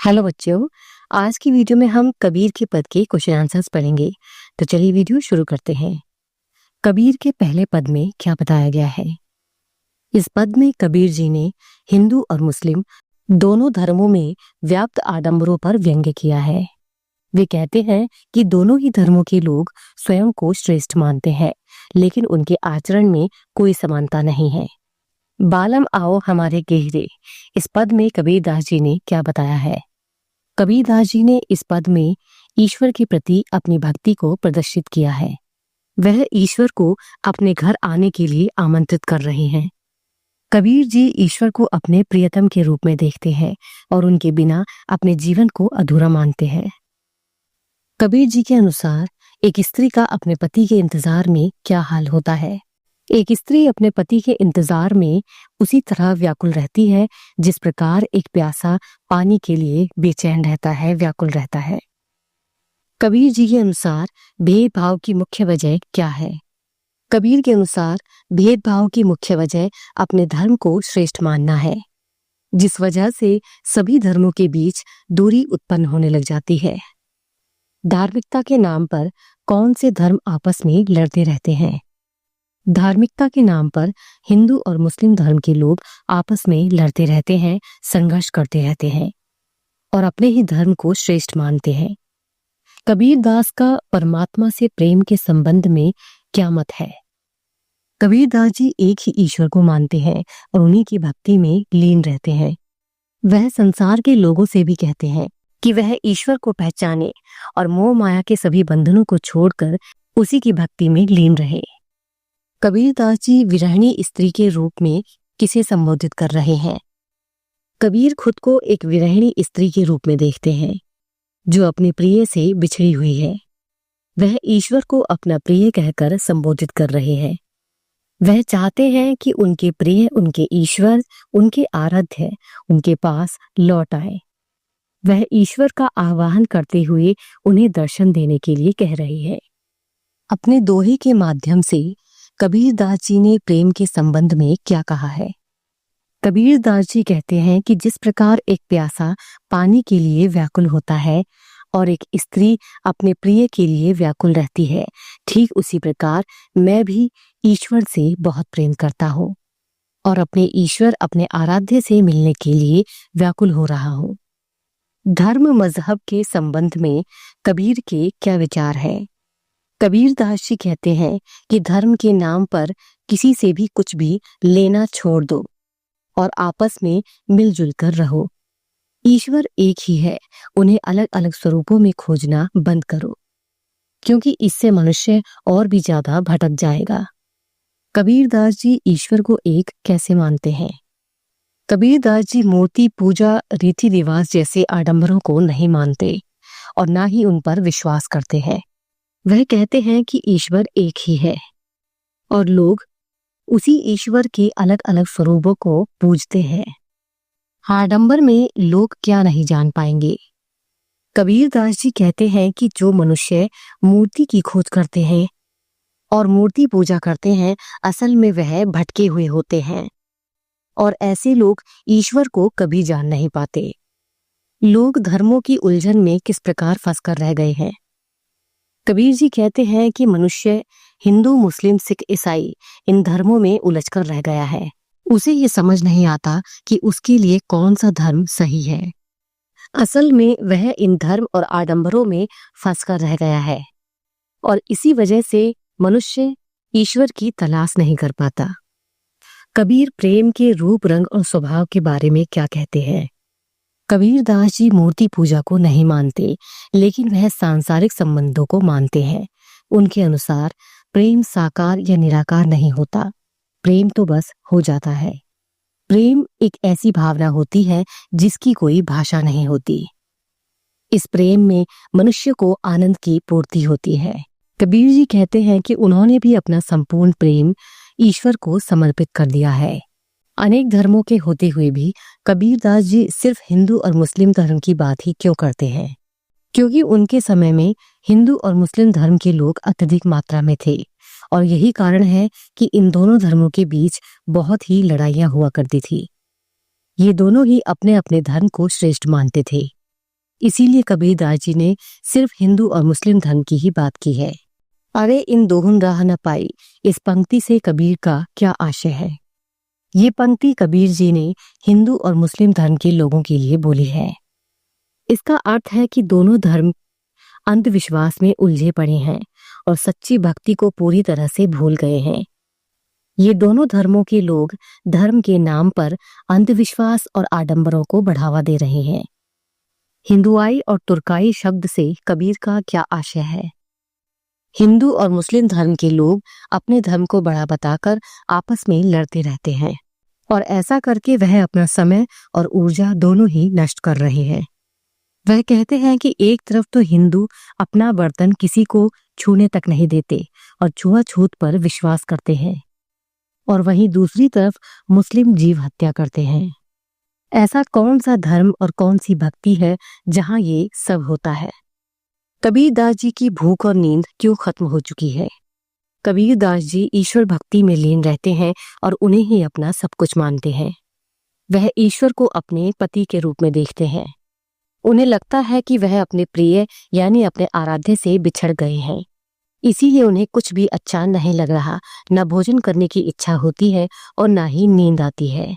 Hello बच्चों। आज की वीडियो में हम कबीर के पद के क्वेश्चन आंसर्स पढ़ेंगे। तो चलिए वीडियो शुरू करते हैं। कबीर के पहले पद में क्या बताया गया है? इस पद में कबीर जी ने हिंदू और मुस्लिम दोनों धर्मों में व्याप्त आडंबरों पर व्यंग्य किया है। वे कहते हैं कि दोनों ही धर्मों के लोग स्वयं को श्रेष्ठ मानते हैं, लेकिन उनके आचरण में कोई समानता नहीं है। बालम आओ हमारे गहरे, इस पद में कबीरदास जी ने क्या बताया है? कबीरदास जी ने इस पद में ईश्वर के प्रति अपनी भक्ति को प्रदर्शित किया है। वह ईश्वर को अपने घर आने के लिए आमंत्रित कर रहे हैं। कबीर जी ईश्वर को अपने प्रियतम के रूप में देखते हैं और उनके बिना अपने जीवन को अधूरा मानते हैं। कबीर जी के अनुसार एक स्त्री का अपने पति के इंतजार में क्या हाल होता है? एक स्त्री अपने पति के इंतजार में उसी तरह व्याकुल रहती है जिस प्रकार एक प्यासा पानी के लिए बेचैन रहता है, व्याकुल रहता है। कबीर जी के अनुसार भेदभाव की मुख्य वजह क्या है? कबीर के अनुसार भेदभाव की मुख्य वजह अपने धर्म को श्रेष्ठ मानना है, जिस वजह से सभी धर्मों के बीच दूरी उत्पन्न होने लग जाती है। धार्मिकता के नाम पर कौन से धर्म आपस में लड़ते रहते हैं? धार्मिकता के नाम पर हिंदू और मुस्लिम धर्म के लोग आपस में लड़ते रहते हैं, संघर्ष करते रहते हैं और अपने ही धर्म को श्रेष्ठ मानते हैं। कबीरदास का परमात्मा से प्रेम के संबंध में क्या मत है? कबीरदास जी एक ही ईश्वर को मानते हैं और उन्हीं की भक्ति में लीन रहते हैं। वह संसार के लोगों से भी कहते हैं कि वह ईश्वर को पहचाने और मोह माया के सभी बंधनों को छोड़कर उसी की भक्ति में लीन रहे। कबीरदास जी विरहिणी स्त्री के रूप में किसे संबोधित कर रहे हैं? कबीर खुद को एक विरहिणी स्त्री के रूप में देखते हैं जो अपने प्रिय से बिछड़ी हुई है। वह ईश्वर को अपना प्रिय कहकर संबोधित कर रहे हैं। वह चाहते हैं कि उनके प्रिय, उनके ईश्वर, उनके आराध्य उनके पास लौट आए। वह ईश्वर का आह्वान करते हुए उन्हें दर्शन देने के लिए कह रही है। अपने दोहे के माध्यम से कबीरदास जी ने प्रेम के संबंध में क्या कहा है? कबीरदास जी कहते हैं कि जिस प्रकार एक प्यासा पानी के लिए व्याकुल होता है और एक स्त्री अपने प्रिय के लिए व्याकुल रहती है, ठीक उसी प्रकार मैं भी ईश्वर से बहुत प्रेम करता हूँ और अपने ईश्वर, अपने आराध्य से मिलने के लिए व्याकुल हो रहा हूँ। धर्म मजहब के संबंध में कबीर के क्या विचार है? कबीरदास जी कहते हैं कि धर्म के नाम पर किसी से भी कुछ भी लेना छोड़ दो और आपस में मिलजुल कर रहो। ईश्वर एक ही है, उन्हें अलग अलग स्वरूपों में खोजना बंद करो, क्योंकि इससे मनुष्य और भी ज्यादा भटक जाएगा। कबीरदास जी ईश्वर को एक कैसे मानते हैं? कबीरदास जी मूर्ति पूजा, रीति रिवाज जैसे आडंबरों को नहीं मानते और ना ही उन पर विश्वास करते हैं। वह कहते हैं कि ईश्वर एक ही है और लोग उसी ईश्वर के अलग अलग स्वरूपों को पूजते हैं। आडंबर में लोग क्या नहीं जान पाएंगे। कबीरदास जी कहते हैं कि जो मनुष्य मूर्ति की खोज करते हैं और मूर्ति पूजा करते हैं, असल में वह भटके हुए होते हैं और ऐसे लोग ईश्वर को कभी जान नहीं पाते। लोग धर्मों की उलझन में किस प्रकार फंसकर रह गए हैं। कबीर जी कहते हैं कि मनुष्य हिंदू, मुस्लिम, सिख, ईसाई इन धर्मों में उलझकर रह गया है। उसे ये समझ नहीं आता कि उसके लिए कौन सा धर्म सही है। असल में वह इन धर्म और आडंबरों में फंसकर रह गया है और इसी वजह से मनुष्य ईश्वर की तलाश नहीं कर पाता। कबीर प्रेम के रूप, रंग और स्वभाव के बारे में क्या कहते हैं? कबीरदास जी मूर्ति पूजा को नहीं मानते, लेकिन वह सांसारिक संबंधों को मानते हैं। उनके अनुसार प्रेम साकार या निराकार नहीं होता, प्रेम तो बस हो जाता है। प्रेम एक ऐसी भावना होती है जिसकी कोई भाषा नहीं होती। इस प्रेम में मनुष्य को आनंद की पूर्ति होती है। कबीर जी कहते हैं कि उन्होंने भी अपना संपूर्ण प्रेम ईश्वर को समर्पित कर दिया है। अनेक धर्मों के होते हुए भी कबीरदास जी सिर्फ हिंदू और मुस्लिम धर्म की बात ही क्यों करते हैं? क्योंकि उनके समय में हिंदू और मुस्लिम धर्म के लोग अत्यधिक मात्रा में थे और यही कारण है कि इन दोनों धर्मों के बीच बहुत ही लड़ाइयां हुआ करती थी। ये दोनों ही अपने अपने धर्म को श्रेष्ठ मानते थे। इसीलिए कबीरदास जी ने सिर्फ हिंदू और मुस्लिम धर्म की ही बात की है। अरे इन दोहुन राह न पाई, इस पंक्ति से कबीर का क्या आशय है? ये पंक्ति कबीर जी ने हिंदू और मुस्लिम धर्म के लोगों के लिए बोली है। इसका अर्थ है कि दोनों धर्म अंधविश्वास में उलझे पड़े हैं और सच्ची भक्ति को पूरी तरह से भूल गए हैं। ये दोनों धर्मों के लोग धर्म के नाम पर अंधविश्वास और आडंबरों को बढ़ावा दे रहे हैं। हिंदुआई और तुर्काई शब्द से कबीर का क्या आशय है? हिंदू और मुस्लिम धर्म के लोग अपने धर्म को बड़ा बताकर आपस में लड़ते रहते हैं और ऐसा करके वह अपना समय और ऊर्जा दोनों ही नष्ट कर रहे हैं। वह कहते हैं कि एक तरफ तो हिंदू अपना बर्तन किसी को छूने तक नहीं देते और छुआछूत पर विश्वास करते हैं, और वहीं दूसरी तरफ मुस्लिम जीव हत्या करते हैं। ऐसा कौन सा धर्म और कौन सी भक्ति है जहां ये सब होता है? कबीरदास जी की भूख और नींद क्यों खत्म हो चुकी है? कबीरदास जी ईश्वर भक्ति में लीन रहते हैं और उन्हें ही अपना सब कुछ मानते हैं। वह ईश्वर को अपने पति के रूप में देखते हैं। उन्हें लगता है कि वह अपने प्रिय यानी अपने आराध्य से बिछड़ गए हैं। इसीलिए उन्हें कुछ भी अच्छा नहीं लग रहा, न भोजन करने की इच्छा होती है और न ही नींद आती है।